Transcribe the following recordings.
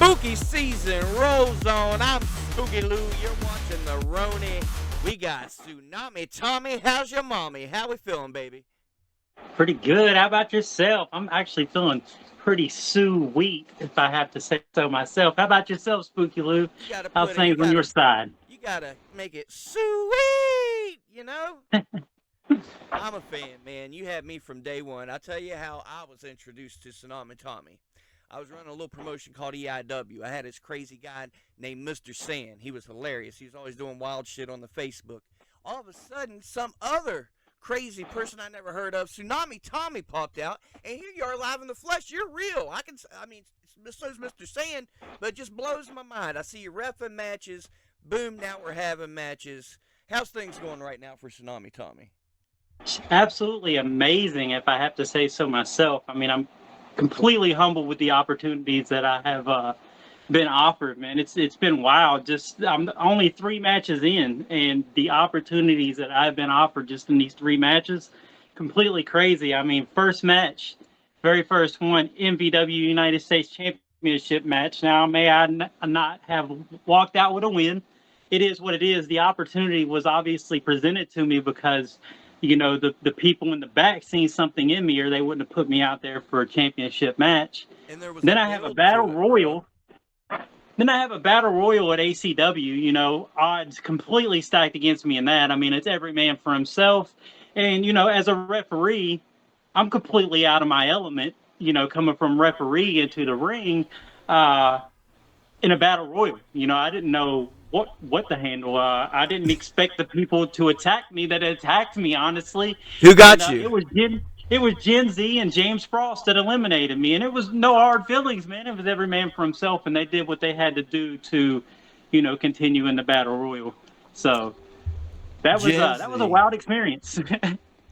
Spooky season rolls on. I'm Spooky Lou. You're watching the Roni. We got Tsunami Tommy. How's your mommy? How we feeling, baby? Pretty good. How about yourself? I'm actually feeling pretty sweet, if I have to say so myself. How about yourself, Spooky Lou? You gotta How's put it. You things on your gotta. side? You gotta make it sweet. I'm a fan, man. You had me from day one. I'll tell you how I was introduced to Tsunami Tommy. I was running a little promotion called EIW. I had this crazy guy named Mr. Sand. He was hilarious. He was always doing wild shit on the Facebook. All of a sudden, some other crazy person I never heard of, Tsunami Tommy, popped out, and here you are live in the flesh. You're real. I mean, so's Mr. Sand, but it just blows my mind. I see you reffing matches. Boom, now we're having matches. How's things going right now for Tsunami Tommy? Absolutely amazing, if I have to say so myself. I mean, I'm completely humbled with the opportunities that I have been offered, man. It's been wild. Just I'm only 3 matches in, and the opportunities that I've been offered just in these 3 matches, completely crazy. I mean, first match, very first one, MVW United States Championship match. Now, may I not have walked out with a win? It is what it is. The opportunity was obviously presented to me because, the people in the back seen something in me, or they wouldn't have put me out there for a championship match. And there was a Then I have a build battle to it, bro. royal. Then I have a battle royal at ACW. Odds completely stacked against me in that. I mean, it's every man for himself. And, as a referee, I'm completely out of my element, coming from referee into the ring uh, in a battle royal. I didn't know what to handle. I didn't expect the people to attack me that attacked me, honestly. Who And got you? it was Gen Z and James Frost that eliminated me, and it was no hard feelings, man. It was every man for himself, and they did what they had to do to, continue in the battle royal. So Gen that was a Z. wild experience.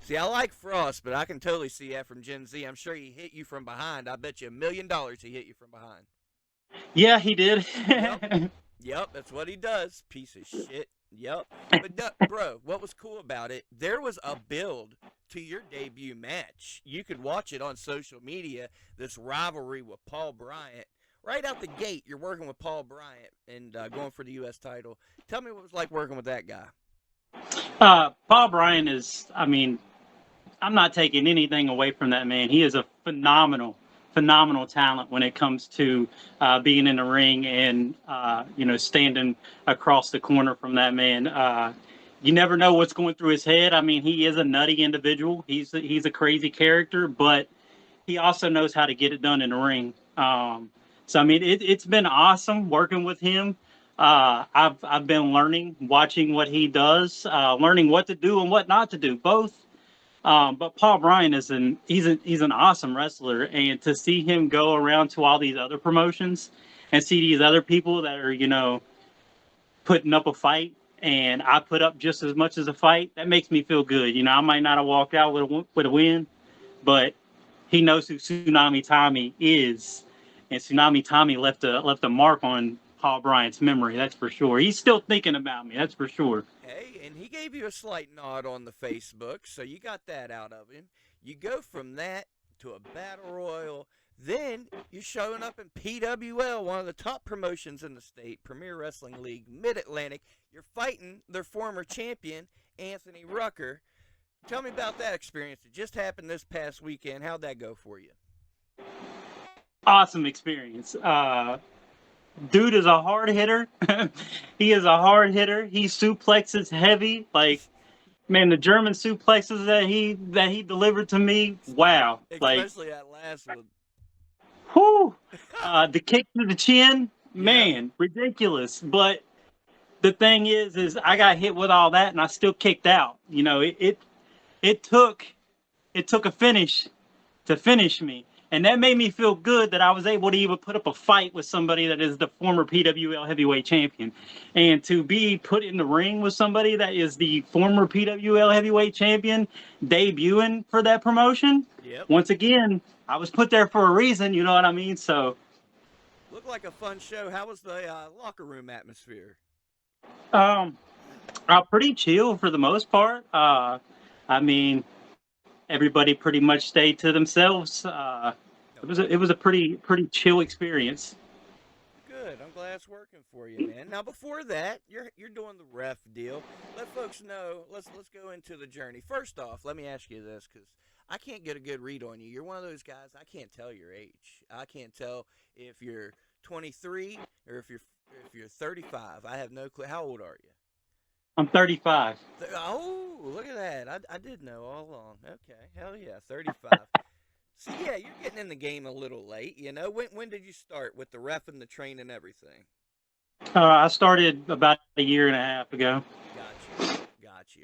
See, I like Frost, but I can totally see that from Gen Z. I'm sure he hit you from behind. I bet you $1,000,000 he hit you from behind. Yeah, he did. Yep. Yep, that's what he does. Piece of shit. Yep. But, no, bro, what was cool about it, there was a build to your debut match. You could watch it on social media, this rivalry with Paul Bryant. Right out the gate, you're working with Paul Bryant and going for the U.S. title. Tell me what it was like working with that guy. Paul Bryan is, I mean, I'm not taking anything away from that man. He is a phenomenal talent when it comes to being in the ring and standing across the corner from that man. You never know what's going through his head. I mean, he is a nutty individual. He's a crazy character, but he also knows how to get it done in the ring. So I mean, it's been awesome working with him. I've been learning, watching what he does, learning what to do and what not to do, both. But Paul Bryan he's an awesome wrestler, and to see him go around to all these other promotions and see these other people that are putting up a fight, and I put up just as much as a fight, that makes me feel good. I might not have walked out with a win, but he knows who Tsunami Tommy is, and Tsunami Tommy left a mark on Paul Bryant's memory. That's for sure. He's still thinking about me. That's for sure. Hey, and he gave you a slight nod on the Facebook, so you got that out of him. You go from that to a battle royal. Then you're showing up in PWL, one of the top promotions in the state, Premier Wrestling League, Mid Atlantic. You're fighting their former champion, Anthony Rucker. Tell me about that experience. It just happened this past weekend. How'd that go for you? Awesome experience. Dude is a hard hitter. He is a hard hitter. He suplexes heavy. Like, man, the German suplexes that he delivered to me. Wow. Like, Especially that last one. whoo. The kick to the chin, Yep. man, ridiculous. But the thing is I got hit with all that and I still kicked out. It took a finish to finish me. And that made me feel good that I was able to even put up a fight with somebody that is the former PWL heavyweight champion. And to be put in the ring with somebody that is the former PWL heavyweight champion debuting for that promotion, Yep. once again, I was put there for a reason, you know what I mean? So, Looked like a fun show. How was the locker room atmosphere? um, pretty chill for the most part. I mean, everybody pretty much stayed to themselves. It was a pretty chill experience. that's working for you, man. Now, before that, you're doing the ref deal. Let folks know. Let's go into the journey. First off, let me ask you this, because I can't get a good read on you. You're one of those guys. I can't tell your age. I can't tell if you're 23 or if you're 35. I have no clue. How old are you? I'm 35. Oh, look at that. I did know all along. Okay, hell yeah, 35. So, yeah, you're getting in the game a little late, you know. When did you start with the ref and the train and everything? I started about a year and a half ago. Got you.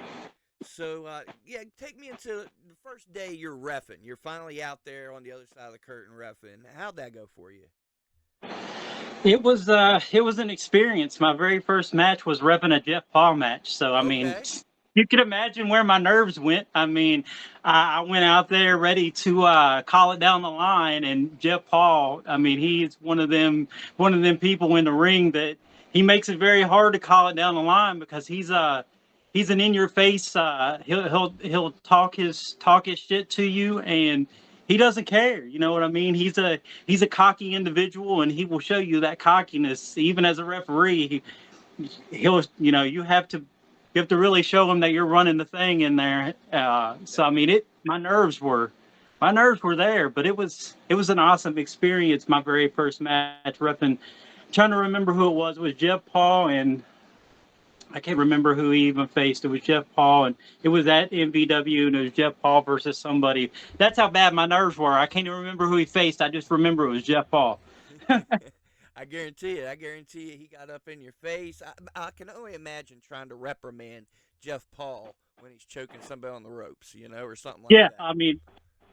So, yeah, take me into the first day you're reffing. You're finally out there on the other side of the curtain reffing. How'd that go for you? It was an experience. My very first match was repping a Jeff Paul match. So I mean, Okay. you can imagine where my nerves went. I mean, I went out there ready to call it down the line, and Jeff Paul. I mean, he's one of them people in the ring that he makes it very hard to call it down the line because he's an in your face. He'll talk his shit to you, and he doesn't care. You know what I mean? He's a cocky individual, and he will show you that cockiness. Even as a referee, he'll you have to really show him that you're running the thing in there. So I mean, my nerves were there, but it was an awesome experience. My very first match repping. Trying to remember who it was. It was Jeff Paul, and I can't remember who he even faced. It was Jeff Paul, and it was at MVW, and it was Jeff Paul versus somebody. That's how bad my nerves were. I can't even remember who he faced. I just remember it was Jeff Paul. I guarantee you, he got up in your face. I can only imagine trying to reprimand Jeff Paul when he's choking somebody on the ropes, you know, or something like Yeah, that. I mean,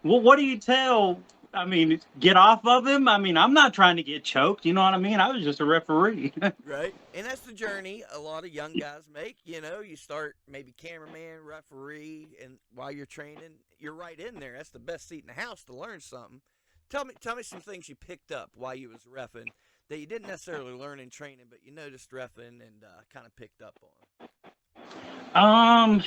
well, what do you tell? I mean, get off of him. I mean, I'm not trying to get choked. You know what I mean? I was just a referee. Right. And that's the journey a lot of young guys make. You know, you start maybe cameraman, referee, and while you're training, you're right in there. That's the best seat in the house to learn something. Tell me some things you picked up while you was reffing that you didn't necessarily learn in training, but you noticed reffing and kind of picked up on.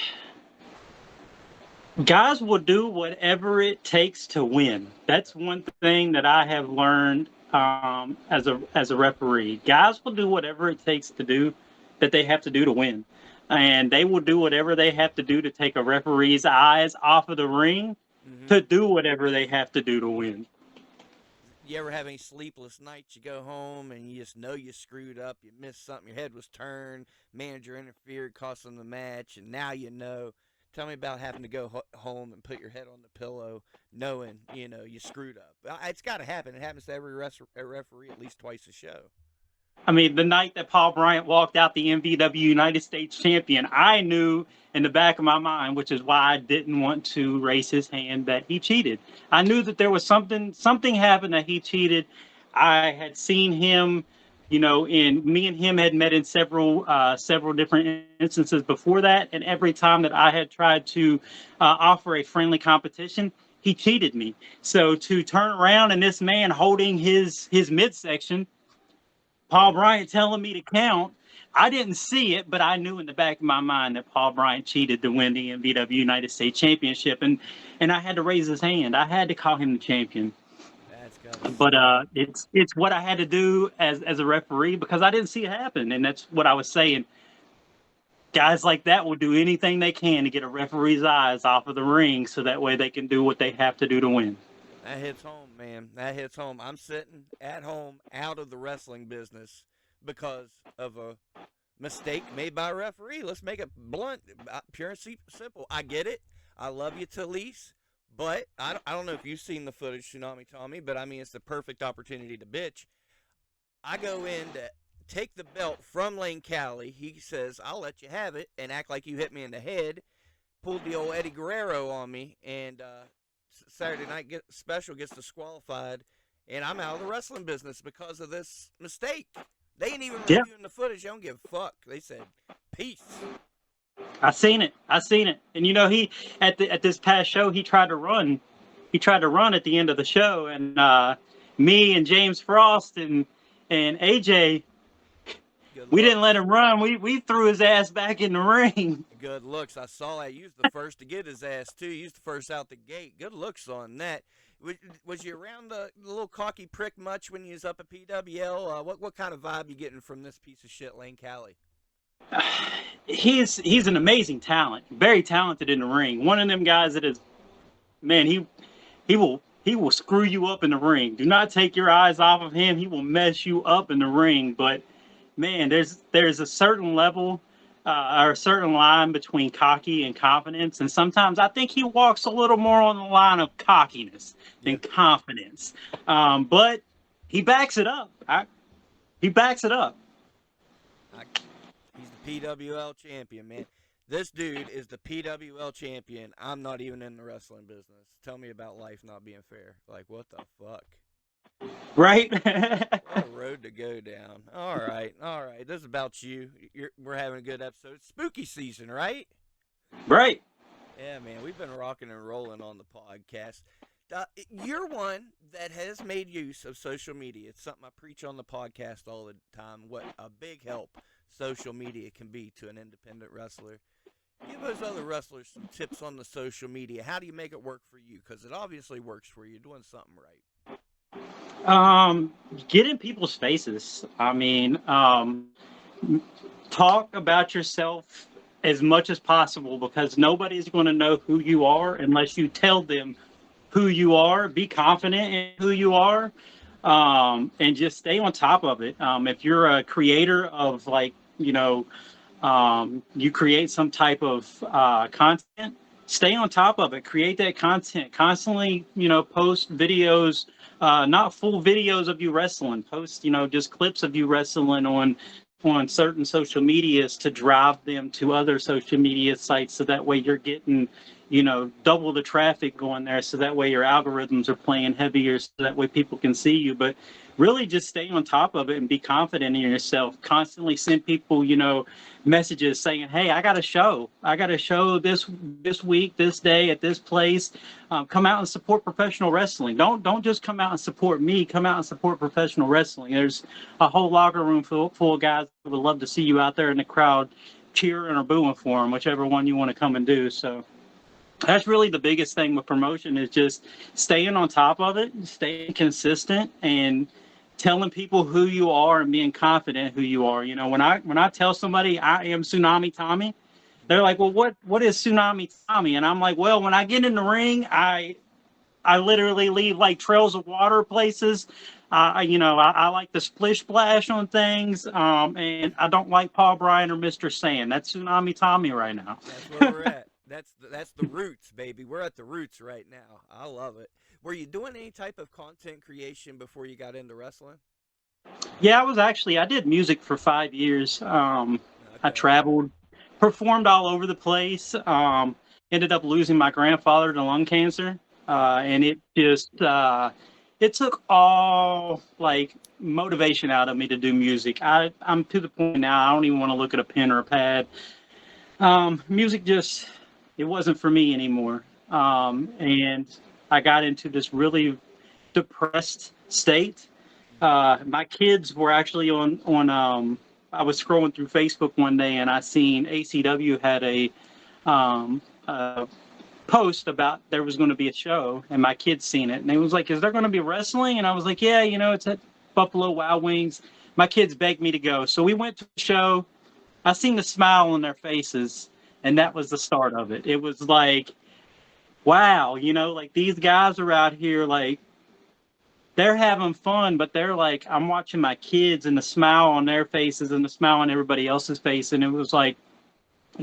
Guys will do whatever it takes to win. That's one thing that I have learned as a referee. Guys will do whatever it takes to do that they have to do to win, and they will do whatever they have to do to take a referee's eyes off of the ring to do whatever they have to do to win. You ever have any sleepless nights? You go home and you just know you screwed up, you missed something, your head was turned, manager interfered, cost them the match, and now you know. Tell me about having to go home and put your head on the pillow, knowing you screwed up. It's got to happen. It happens to every referee at least twice a show. I mean, the night that Paul Bryant walked out the MVW United States champion, I knew in the back of my mind, which is why I didn't want to raise his hand, that he cheated. I knew that there was something happened, that he cheated. I had seen him, and me and him had met in several different instances before that. And every time that I had tried to offer a friendly competition, he cheated me. So to turn around and this man holding his midsection, Paul Bryant telling me to count, I didn't see it, but I knew in the back of my mind that Paul Bryant cheated to win the MVW United States Championship, and I had to raise his hand. I had to call him the champion. But it's what I had to do as a referee because I didn't see it happen, and that's what I was saying. Guys like that will do anything they can to get a referee's eyes off of the ring, so that way they can do what they have to do to win. That hits home, man. That hits home. I'm sitting at home out of the wrestling business because of a mistake made by a referee. Let's make it blunt, pure and simple. I get it. I love you, Talise. But I don't know if you've seen the footage, Tsunami Tommy, but I mean, it's the perfect opportunity to bitch. I go in to take the belt from Lane Cali. He says, I'll let you have it, and act like you hit me in the head. Pulled the old Eddie Guerrero on me, and Saturday Night Special gets disqualified, and I'm out of the wrestling business because of this mistake. They ain't even reviewing the footage. They don't give a fuck. They said, peace. I seen it. And he at this past show, he tried to run at the end of the show, and me and James Frost and AJ, Good We didn't let looks. him run. We threw his ass back in the ring. Good looks. I saw that. You was the first to get his ass too. You was the first out the gate. Good looks on that. Was you around the little cocky prick much when you was up at PWL? What kind of vibe you getting from this piece of shit, Lane Callie? He's an amazing talent. Very talented in the ring. One of them guys that is, man, he will screw you up in the ring. Do not take your eyes off of him. He will mess you up in the ring. But man, there's a certain level or a certain line between cocky and confidence, and sometimes I think he walks a little more on the line of cockiness Yeah. than confidence. But he backs it up. He backs it up. I, he's the PWL champion, man. This dude is the PWL champion. I'm not even in the wrestling business. Tell me about life not being fair. Like, what the fuck? Right? What a road to go down. All right, all right. This is about you. We're having a good episode. It's spooky season, right? Right. Yeah, man. We've been rocking and rolling on the podcast. You're one that has made use of social media. It's something I preach on the podcast all the time. What a big help social media can be to an independent wrestler. Give those other wrestlers some tips on the social media. How do you make it work for you? Because it obviously works for you. You're doing something right. Get in people's faces. I mean, talk about yourself as much as possible, because nobody's going to know who you are unless you tell them who you are. Be confident in who you are, and just stay on top of it. If you're a creator of, like, you create some type of content, stay on top of it. Create that content constantly. Post videos, not full videos of you wrestling. Post, just clips of you wrestling on certain social medias to drive them to other social media sites, so that way you're getting double the traffic going there, so that way your algorithms are playing heavier, so that way people can see you. But really just stay on top of it and be confident in yourself. Constantly send people messages saying, hey, I got a show this week, this day, at this place. Come out and support professional wrestling. Don't just come out and support me. Come out and support professional wrestling. There's a whole locker room full of guys who would love to see you out there in the crowd cheering or booing for them, whichever one you want to come and do. So that's really the biggest thing with promotion, is just staying on top of it, staying consistent, and telling people who you are and being confident who you are. When I tell somebody I am Tsunami Tommy, they're like, well, what is Tsunami Tommy? And I'm like, well, when I get in the ring, I literally leave like trails of water places. I like to splish splash on things, and I don't like Paul Bryan or Mr. Sand. That's Tsunami Tommy right now. That's where we're at. That's the roots, baby. We're at the roots right now. I love it. Were you doing any type of content creation before you got into wrestling? Yeah, I did music for 5 years. I Okay. traveled, performed all over the place. Ended up losing my grandfather to lung cancer, and it just it took all like motivation out of me to do music. I'm to the point now I don't even want to look at a pen or a pad. Music just, it wasn't for me anymore, and I got into this really depressed state. My kids were actually on. I was scrolling through Facebook one day and I seen ACW had a post about there was going to be a show, and my kids seen it, and they was like, "Is there going to be wrestling?" And I was like, "Yeah, it's at Buffalo Wild Wings." My kids begged me to go, so we went to the show. I seen the smile on their faces, and that was the start of it. It was like, wow, like these guys are out here, like they're having fun, but they're like, I'm watching my kids and the smile on their faces and the smile on everybody else's face. And it was like,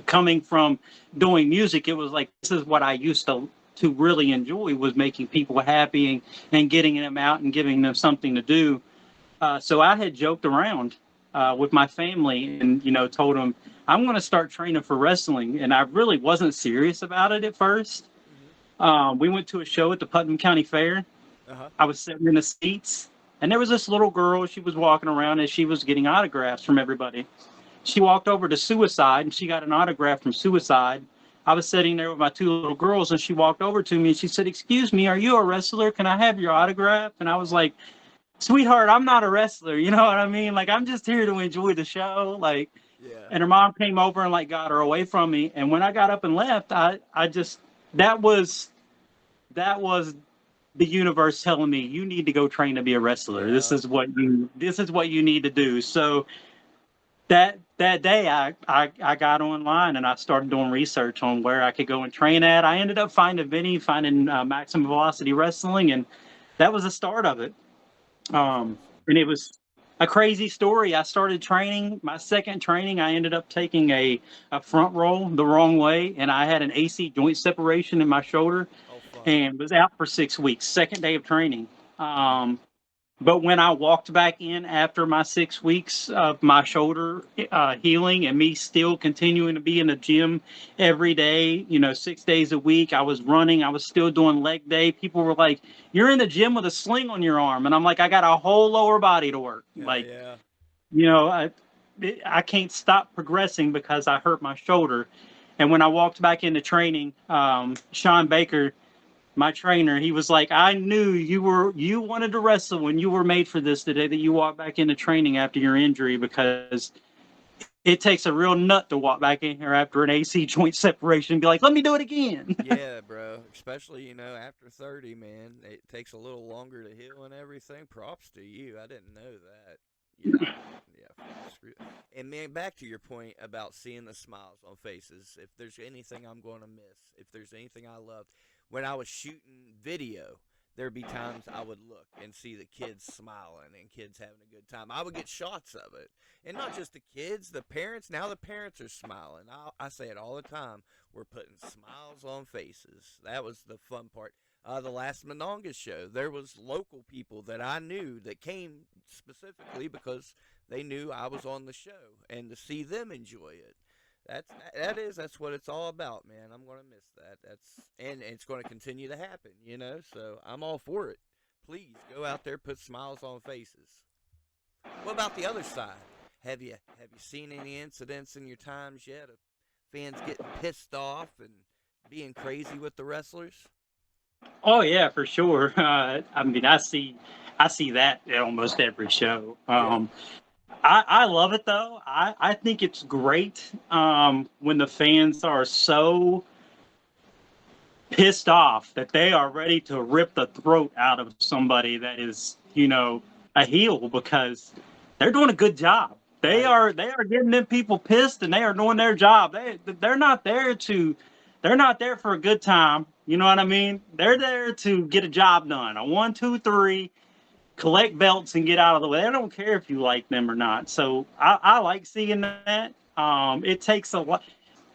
coming from doing music, it was like, this is what I used to really enjoy, was making people happy and getting them out and giving them something to do. So I had joked around with my family and, told them I'm going to start training for wrestling. And I really wasn't serious about it at first. We went to a show at the Putnam County Fair. I was sitting in the seats, and there was this little girl. She was walking around as she was getting autographs from everybody. She walked over to Suicide, and she got an autograph from Suicide. I was sitting there with my two little girls, and she walked over to me, and she said, "Excuse me, are you a wrestler? Can I have your autograph?" And I was like, sweetheart, I'm not a wrestler. You know what I mean? Like, I'm just here to enjoy the show. Like, Yeah. and her mom came over and like got her away from me. And when I got up and left, I just, that was, that was the universe telling me, you need to go train to be a wrestler. Yeah. This is what you need to do. So that day I got online and I started doing research on where I could go and train at. I ended up finding Maximum Velocity Wrestling, and that was the start of it. That's awesome. And it was a crazy story. I started training. My second training, I ended up taking a front roll the wrong way, and I had an AC joint separation in my shoulder Oh, fun. and was out for 6 weeks. Second day of training. Mm. But when I walked back in after my 6 weeks of my shoulder healing and me still continuing to be in the gym every day, 6 days a week, I was running, I was still doing leg day. People were like, "You're in the gym with a sling on your arm." And I'm like, "I got a whole lower body to work." Hell Like, yeah. you know, I, I can't stop progressing because I hurt my shoulder. And when I walked back into training, Sean Baker, my trainer, he was like, "I knew you wanted to wrestle when you were made for this the day that you walked back into training after your injury, because it takes a real nut to walk back in here after an AC joint separation and be like, let me do it again." Yeah, bro. Especially, after 30, man, it takes a little longer to heal and everything. Props to you. I didn't know that. Yeah. Yeah. And man, back to your point about seeing the smiles on faces. If there's anything I'm going to miss, if there's anything I loved, when I was shooting video, there'd be times I would look and see the kids smiling and kids having a good time. I would get shots of it. And not just the kids, the parents. Now the parents are smiling. I say it all the time. We're putting smiles on faces. That was the fun part. The last Mononga show, there was local people that I knew that came specifically because they knew I was on the show, and to see them enjoy it. That's what it's all about, man. I'm gonna miss that. And it's gonna continue to happen, So I'm all for it. Please go out there, put smiles on faces. What about the other side? Have you seen any incidents in your times yet of fans getting pissed off and being crazy with the wrestlers? Oh yeah, for sure. I mean, I see that at almost every show. Yeah. I love it though. I think it's great when the fans are so pissed off that they are ready to rip the throat out of somebody that is, a heel, because they're doing a good job. Right. They are getting them people pissed, and they are doing their job. They're not there for a good time. You know what I mean? They're there to get a job done. A 1, 2, 3, collect belts and get out of the way. I don't care if you like them or not. So I like seeing that. It takes a lot.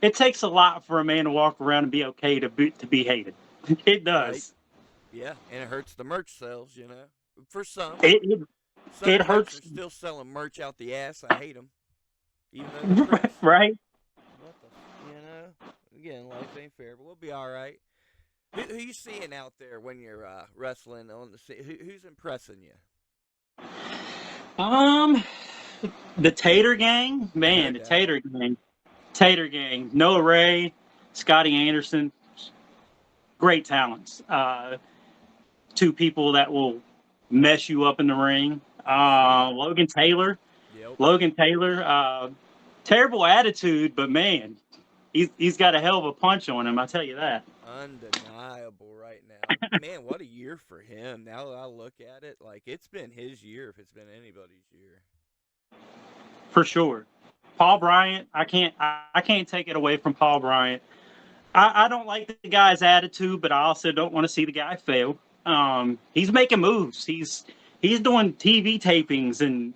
It takes a lot for a man to walk around and be okay to be hated. It Right. does. Yeah, and it hurts the merch sales. For some. It it, Some it promotes are hurts. still selling merch out the ass. I hate them, even though they're Chris. Right. What Again, life ain't fair, but we'll be all right. Who you seeing out there when you're wrestling on the scene? Who's impressing you? Um, the Tater Gang, No man, the doubt. Tater Gang, Noah Ray, Scotty Anderson, great talents. Two people that will mess you up in the ring. For sure. Yep. Logan Taylor, terrible attitude, but man, he's got a hell of a punch on him. I tell you that. Undeniable right now. Man, what a year for him. Now that I look at it, like it's been his year if it's been anybody's year. For sure. Paul Bryant, I can't take it away from Paul Bryant. I don't like the guy's attitude, but I also don't want to see the guy fail. He's making moves. He's doing TV tapings and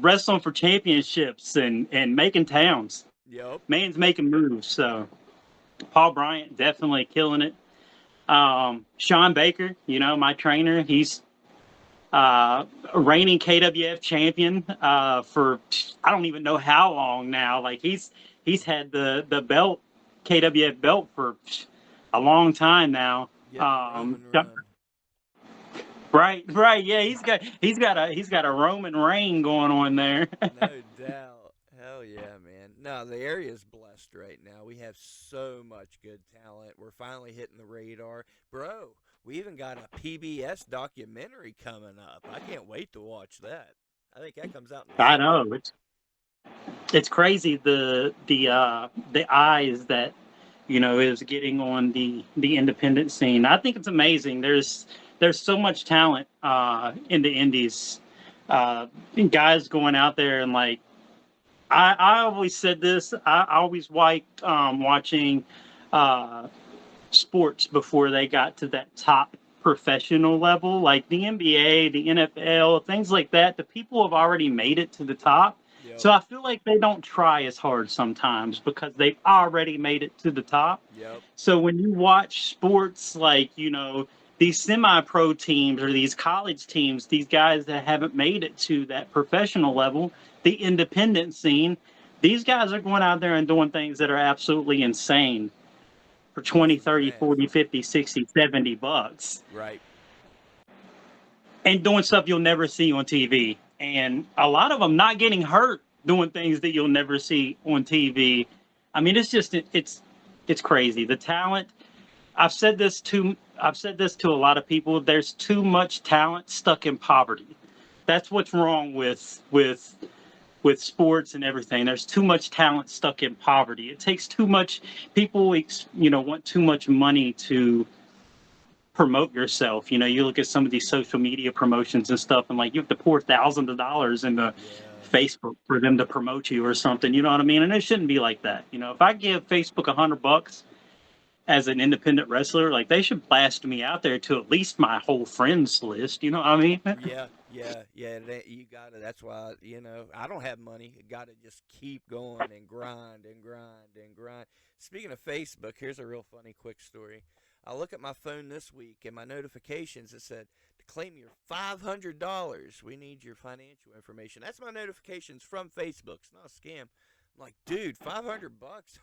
wrestling for championships and making towns. Yep. Man's making moves. So Paul Bryant definitely killing it. Sean Baker, my trainer, he's a reigning KWF champion for I don't even know how long now. Like he's had the belt, KWF belt, for a long time now. Getting the Roman run. Right. Yeah, he's got a Roman reign going on there. No doubt. Hell yeah, man. No, the area's blessed right now. We have so much good talent. We're finally hitting the radar. Bro, we even got a PBS documentary coming up. I can't wait to watch that. I think that comes out in I December. know it's crazy the eyes that is getting on the independent scene. I think it's amazing. There's so much talent in the indies. Guys going out there and like I always said this. I always liked watching uh, sports before they got to that top professional level, like the NBA, the NFL, things like that. The people have already made it to the top. Yep. So I feel like they don't try as hard sometimes because they've already made it to the top. Yep. So when you watch sports like, these semi-pro teams or these college teams, these guys that haven't made it to that professional level, the independent scene, these guys are going out there and doing things that are absolutely insane for 20, Busting their 30, ass. 40, 50, 60, $70 Right. and doing stuff you'll never see on TV. And a lot of them not getting hurt doing things that you'll never see on TV. I mean, it's crazy. The talent. I've said this to a lot of people. There's too much talent stuck in poverty. That's what's wrong with sports and everything. There's too much talent stuck in poverty. It takes too much. People, want too much money to promote yourself. You look at some of these social media promotions and stuff, and like you have to pour thousands of dollars into Yeah. Facebook for them to promote you or something. You know what I mean? And it shouldn't be like that. If I give Facebook $100 as an independent wrestler, like they should blast me out there to at least my whole friends list. You know what I mean? Yeah. You got to. That's why I don't have money. You got to just keep going and grind and grind and grind. Speaking of Facebook, here's a real funny quick story. I look at my phone this week and my notifications. It said to claim your $500. We need your financial information. That's my notifications from Facebook. It's not a scam. I'm like, dude, $500.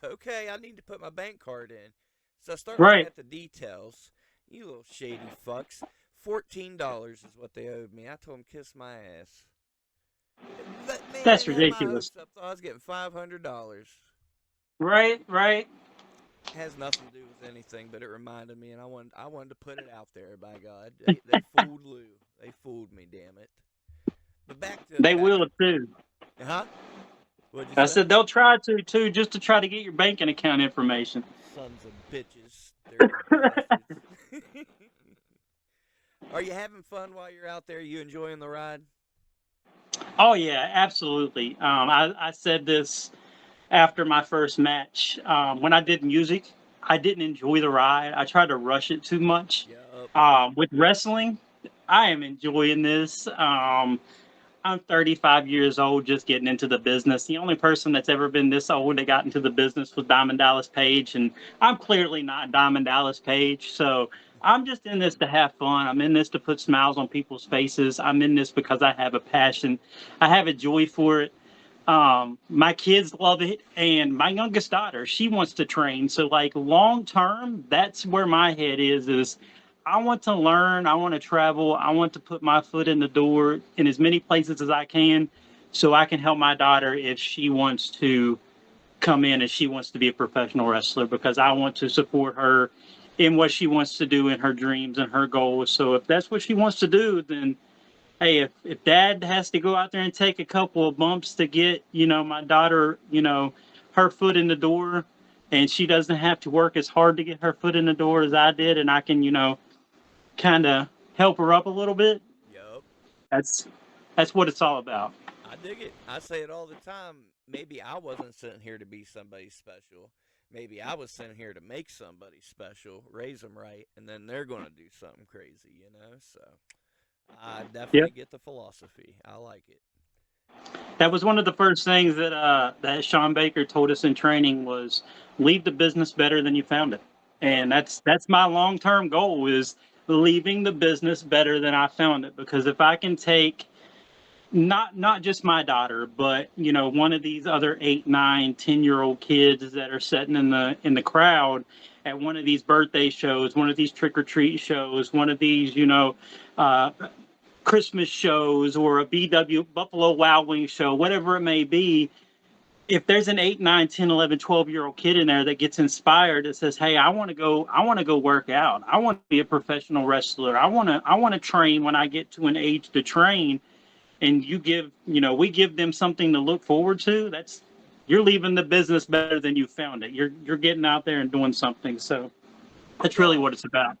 Okay, I need to put my bank card in. So I start looking Right. at the details. You little shady fucks. $14 is what they owed me. I told them kiss my ass. But man, That's had my ridiculous. hopes up. Thought I was getting $500. Right. Has nothing to do with anything, but it reminded me, and I wanted to put it out there. By God, they fooled Lou. They fooled me. Damn it. But They back will too. to huh? What'd you I say? said they'll try to too, just to try to get your banking account information. Sons of bitches, dirty bastards. Are you having fun while you're out there? You enjoying the ride? Oh yeah, absolutely. I said this after my first match. When I did music, I didn't enjoy the ride. I tried to rush it too much. Yup. With wrestling, I am enjoying this. I'm 35 years old, just getting into the business. The only person that's ever been this old that got into the business was Diamond Dallas Page, and I'm clearly not Diamond Dallas Page. So I'm just in this to have fun. I'm in this to put smiles on people's faces. I'm in this because I have a passion. I have a joy for it. My kids love it, and my youngest daughter, she wants to train. So like long term, that's where my head is I want to learn, I want to travel, I want to put my foot in the door in as many places as I can so I can help my daughter if she wants to come in and she wants to be a professional wrestler, because I want to support her in what she wants to do in her dreams and her goals. So if that's what she wants to do, then hey, if dad has to go out there and take a couple of bumps to get, my daughter, her foot in the door, and she doesn't have to work as hard to get her foot in the door as I did, and I can, kind of help her up a little bit, Yup. that's that's what it's all about. I dig it. I say it all the time. Maybe I wasn't sent here to be somebody special. Maybe I was sent here to make somebody special, raise them right, and then they're going to do something crazy. So I definitely Yep. get the philosophy. I like it. That was one of the first things that Sean Baker told us in training was leave the business better than you found it. Yep. And that's my long-term goal is leaving the business better than I found it, because if I can take not just my daughter, but one of these other 8, 9, 10-year-old kids that are sitting in the crowd at one of these birthday shows, one of these trick or treat shows, one of these uh, Christmas shows, or a BW Buffalo Wild Wings show, whatever it may be, if there's an 8, 9, 10, 11, 12-year-old kid in there that gets inspired that says, hey, I want to go work out. I want to be a professional wrestler. I want to train when I get to an age to train. And we give them something to look forward to. You're leaving the business better than you found it. You're getting out there and doing something. So that's really Well, what it's about.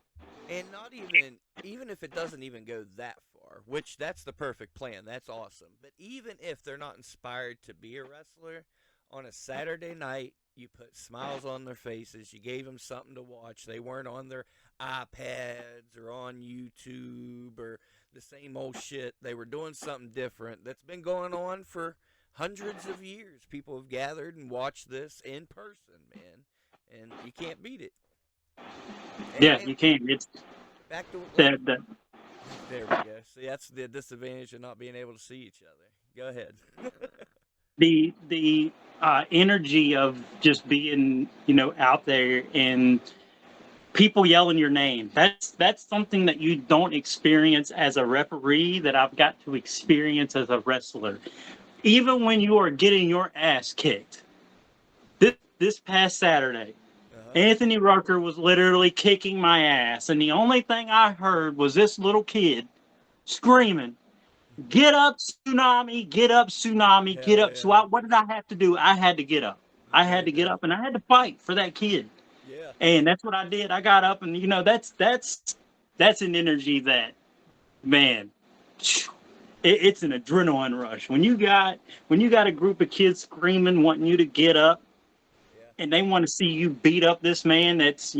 and not even if it doesn't even go that far, which that's the perfect plan. That's awesome. But even if they're not inspired to be a wrestler, on a Saturday night, you put smiles on their faces. You gave them something to watch. They weren't on their iPads or on YouTube or the same old shit. They were doing something different that's been going on for hundreds of years. People have gathered and watched this in person, man, and you can't beat it. Yeah, And you can. It's back to what that, that there we go. See, that's the disadvantage of not being able to see each other. Go ahead. the energy of just being out there and people yelling your name. That's something that you don't experience as a referee that I've got to experience as a wrestler. Even when you are getting your ass kicked. This past Saturday, Uh-huh. Anthony Rucker was literally kicking my ass, and the only thing I heard was this little kid screaming, "Get up, Tsunami! Get up, Tsunami! Get Hell up!" So yeah. what did I have to do? I had to get up. I had There to you get go. up, and I had to fight for that kid. Yeah. And that's what I did. I got up, and that's an energy that, man, it's an adrenaline rush. When you got a group of kids screaming, wanting you to get up, Yeah. and they want to see you beat up this man that's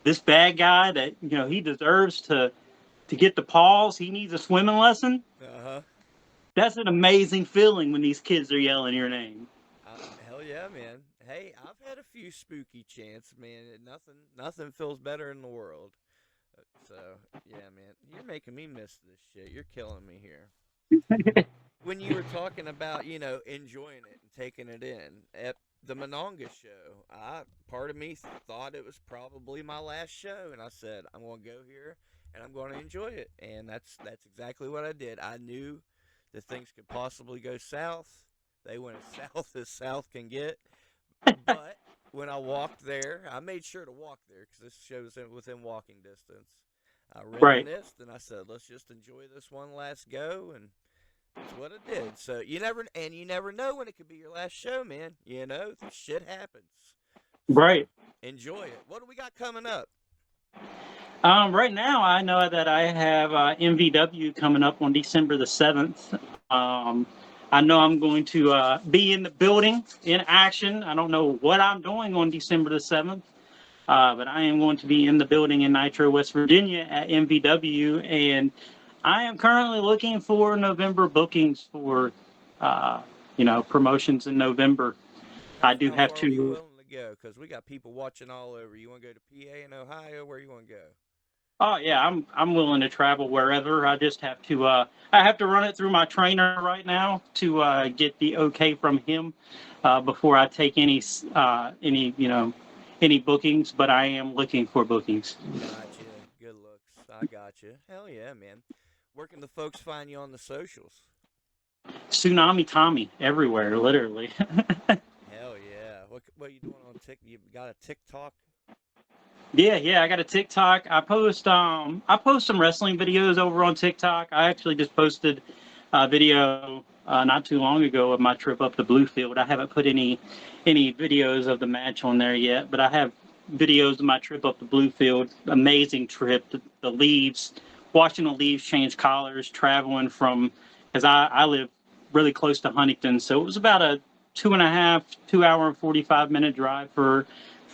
this bad guy that he deserves to get the paws. He needs a swimming lesson. Uh-huh. That's an amazing feeling when these kids are yelling your name. Hell yeah, man. Hey, I've had a few spooky chants, man. Nothing feels better in the world. So, yeah, man. You're making me miss this shit. You're killing me here. When you were talking about, enjoying it and taking it in at the Mononga show, part of me thought it was probably my last show, and I said I'm going to go here and I'm going to enjoy it, and that's exactly what I did. I knew that things could possibly go south. They went as south can get, but when I walked there, I made sure to walk there because this show was within walking distance. I Right. reminisced and I said, let's just enjoy this one last go, and that's what it did. So you never know when it could be your last show, man. Shit happens. So Right. enjoy it. What do we got coming up? Right now, I know that I have MVW coming up on December the 7th. I know I'm going to be in the building in action. I don't know what I'm doing on December the 7th, but I am going to be in the building in Nitro, West Virginia at MVW. And I am currently looking for November bookings for, promotions in November. How I do how have far are you to. willing to go? Because we got people watching all over. You want to go to PA and Ohio? Where you want to go? Oh yeah, I'm willing to travel wherever. I just have to I have to run it through my trainer right now to get the okay from him before I take any bookings. But I am looking for bookings. Gotcha. Good looks. I gotcha. Hell yeah, man. Where can the folks find you on the socials? Tsunami Tommy everywhere, literally. Hell yeah. What you doing on Tik? You got a TikTok? Yeah, I got a TikTok. I post some wrestling videos over on TikTok. I actually just posted a video not too long ago of my trip up the Bluefield. I haven't put any videos of the match on there yet, but I have videos of my trip up the Bluefield. Amazing trip. The leaves, watching the leaves change colors, traveling from, because I live really close to Huntington, so it was about a 2.5, 2 hour and 45 minute drive for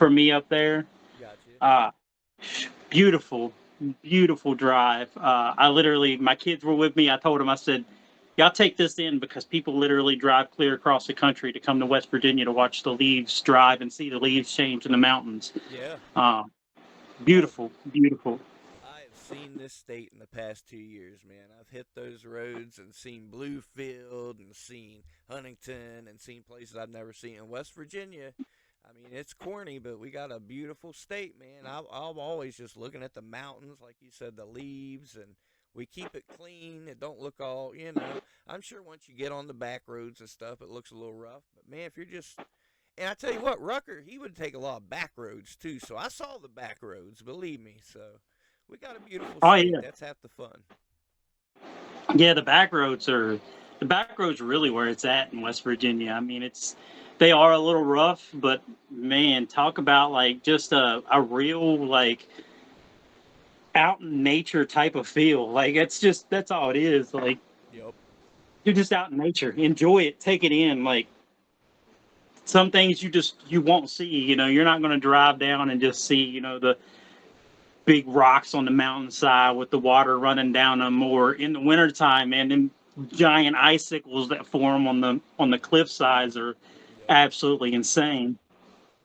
me up there. Gotcha. uh, Beautiful, beautiful drive. My kids were with me. I told them, I said, y'all take this in because people literally drive clear across the country to come to West Virginia to watch the leaves drive and see the leaves change in the mountains. Yeah. Uh, Oh, Beautiful, beautiful. I have seen this state in the past 2 years, man. I've hit those roads and seen Bluefield and seen Huntington and seen places I've never seen in West Virginia. I mean, it's corny, but we got a beautiful state, man. I'm always just looking at the mountains, like you said, the leaves, and We keep it clean. It don't look all, I'm sure once you get on the back roads and stuff, it looks a little rough. But man, if you're just, and I tell you what, Rucker, he would take a lot of back roads too. So I saw the back roads, believe me. So we got a beautiful Oh state. yeah, That's half the fun. yeah. The back roads are really where it's at in West Virginia. I mean, they are a little rough, but man, talk about like just a real like out in nature type of feel. Like that's all it is. Like Yep. you're just out in nature. Enjoy it, take it in. Like some things you won't see. You're not going to drive down and just see the big rocks on the mountainside with the water running down them, or in the wintertime, man, them giant icicles that form on the cliff sides are Yep. absolutely insane.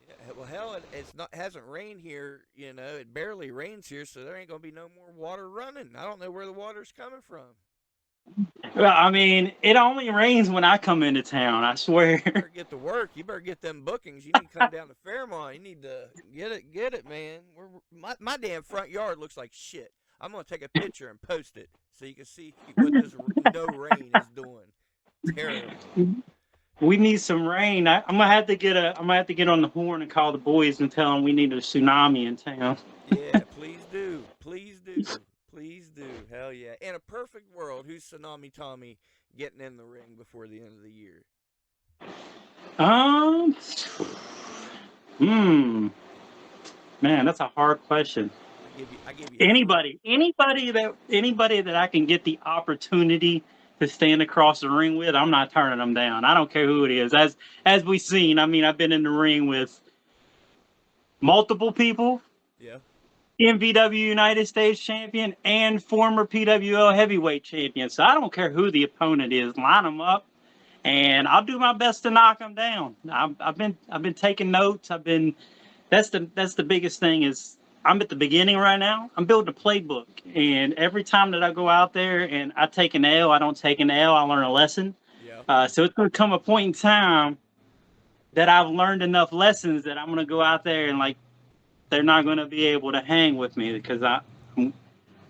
Yeah, well, hell, it's not hasn't rained here. It barely rains here, so there ain't gonna be no more water running. I don't know where the water's coming from. Well, I mean, it only rains when I come into town, I swear. You better get to work. You better get them bookings. You need to come down to Fairmont. You need to get it, man. My damn front yard looks like shit. I'm gonna take a picture and post it so you can see what this no rain is doing. Terrible. We need some rain. I'm gonna have to get on the horn and call the boys and tell them we need a tsunami in town. Yeah, please do. Please do. Please do. Hell yeah. In a perfect world, who's Tsunami Tommy getting in the ring before the end of the year? Um, hmm, man, that's a hard question. I give you three. Anybody that I can get the opportunity to stand across the ring with, I'm not turning them down. I don't care who it is. As we've seen, I mean, I've been in the ring with multiple people, Yeah. MVW United States champion and former PWL heavyweight champion. So I don't care who the opponent is. Line them up, and I'll do my best to knock them down. I've been taking notes. That's the biggest thing is I'm at the beginning right now. I'm building a playbook, and every time that I go out there and I take an L, I don't take an L. I learn a lesson. Yeah. So it's going to come a point in time that I've learned enough lessons that I'm going to go out there and like they're not going to be able to hang with me because I'm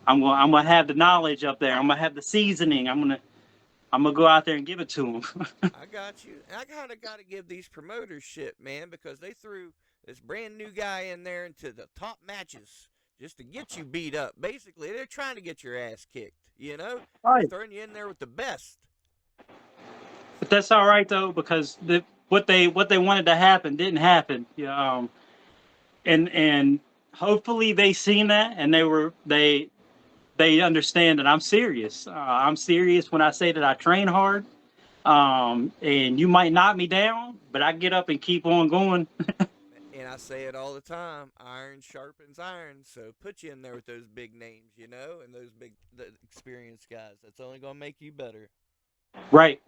gonna have the knowledge up there. I'm gonna have the seasoning. I'm gonna go out there and give it to them. I got you. And I kind of got to give these promoters shit, man, because they threw this brand new guy in there into the top matches just to get you beat up. Basically, they're trying to get your ass kicked. They're Right. throwing you in there with the best. But that's all right though because what they wanted to happen didn't happen. And hopefully they seen that and they understand that I'm serious. I'm serious when I say that I train hard. And you might knock me down, but I get up and keep on going. And I say it all the time: iron sharpens iron. So put you in there with those big names, and those the experienced guys. That's only gonna make you better. Right.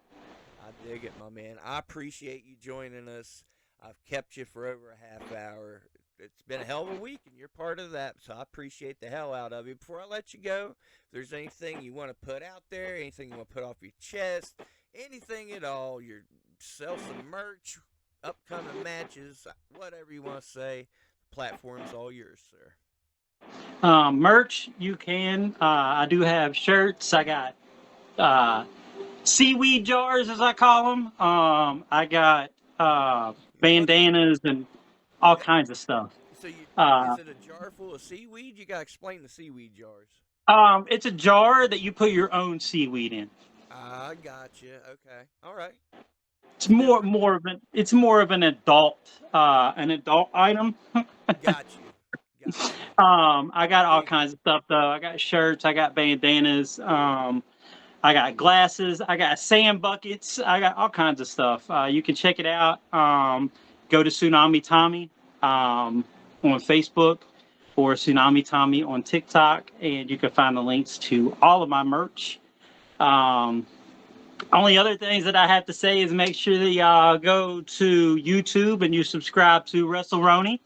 I dig it, my man. I appreciate you joining us. I've kept you for over a half hour. It's been a hell of a week, and you're part of that, so I appreciate the hell out of you. Before I let you go, if there's anything you want to put out there, anything you want to put off your chest, anything at all, you sell some merch, upcoming matches, whatever you want to say, the platform's all yours, sir. Merch, you can. I do have shirts. I got uh, seaweed jars, as I call them. I got What? bandanas and all kinds of stuff. So Uh, is it a jar full of seaweed? You gotta explain the seaweed jars. it's a jar that you put your own seaweed in. I got you. Okay. All right. It's It's different. it's more of an adult item. Got you. Got you. I got I all dig it. kinds of stuff though. I got shirts, I got bandanas, I got glasses, I got sand buckets, I got all kinds of stuff. You can check it out. Go to Tsunami Tommy on Facebook or Tsunami Tommy on TikTok, and you can find the links to all of my merch. Um, Only other things that I have to say is make sure that y'all go to YouTube and you subscribe to WrestleRoni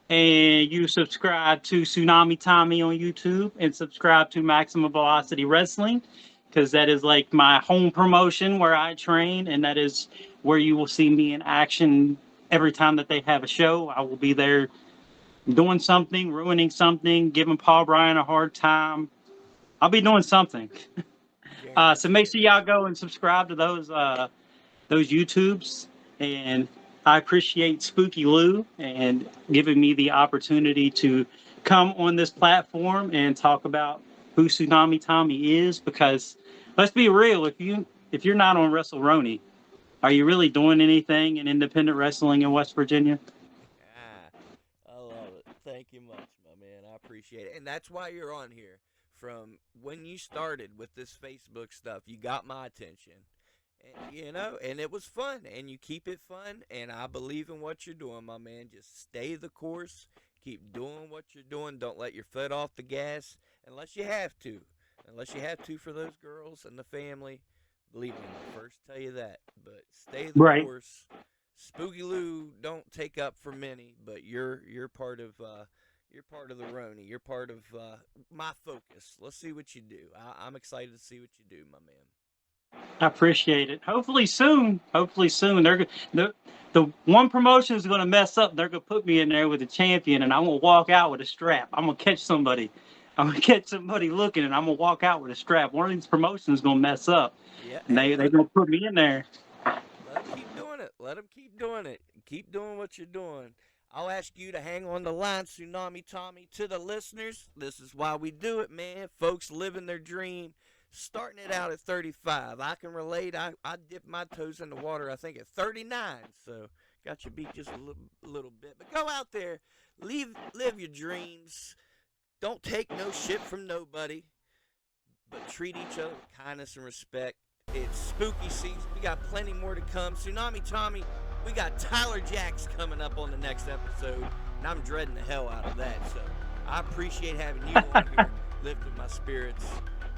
and you subscribe to Tsunami Tommy on YouTube and subscribe to Maximum Velocity Wrestling because that is like my home promotion where I train and that is where you will see me in action every time that they have a show. I will be there doing something, ruining something, giving Paul Bryan a hard time, I'll be doing something. So make sure Guaranteed. y'all go and subscribe to those YouTubes. And I appreciate Spooky Lou and giving me the opportunity to come on this platform and talk about who Tsunami Tommy is. Because let's be real, if you're not on WrestleRoni, are you really doing anything in independent wrestling in West Virginia? Ah, I love it. Thank you much, my man. I appreciate it. And that's why you're on here. From when you started with this Facebook stuff, you got my attention. And, and it was fun. And you keep it fun. And I believe in what you're doing, my man. Just stay the course. Keep doing what you're doing. Don't let your foot off the gas unless you have to. Unless you have to for those girls and the family. Believe me, I'll first tell you that. But stay the Right. course. Spooky Lou don't take up for many, but you're part of the Roni. You're part of my focus. Let's see what you do. I'm excited to see what you do, my man. I appreciate it. Hopefully soon. Hopefully soon. The one promotion is going to mess up. They're going to put me in there with a champion, and I'm going to walk out with a strap. I'm going to catch somebody. I'm going to catch somebody looking, and I'm going to walk out with a strap. One of these promotions is going to mess up, Yeah, and hey, they're going to put me in there. let them keep doing it. Let them keep doing it. Keep doing what you're doing. I'll ask you to hang on the line, Tsunami Tommy. To the listeners, this is why we do it, man. Folks living their dream, starting it out at 35. I can relate. I dipped my toes in the water, I think, at 39. So got you beat just a little bit. But go out there, live your dreams. Don't take no shit from nobody, but treat each other with kindness and respect. It's spooky season. We got plenty more to come. Tsunami Tommy, we got Tyler Jacks coming up on the next episode, and I'm dreading the hell out of that. So I appreciate having you on here, lifting my spirits.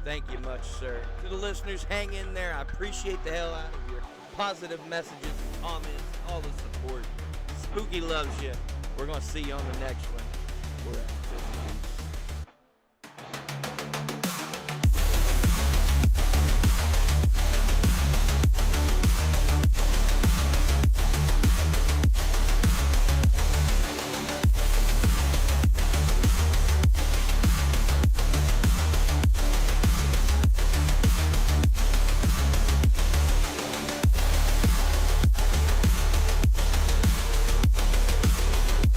Thank you much, sir. To the listeners, hang in there. I appreciate the hell out of your positive messages, comments, all the support. Spooky loves you. We're going to see you on the next one. We're out.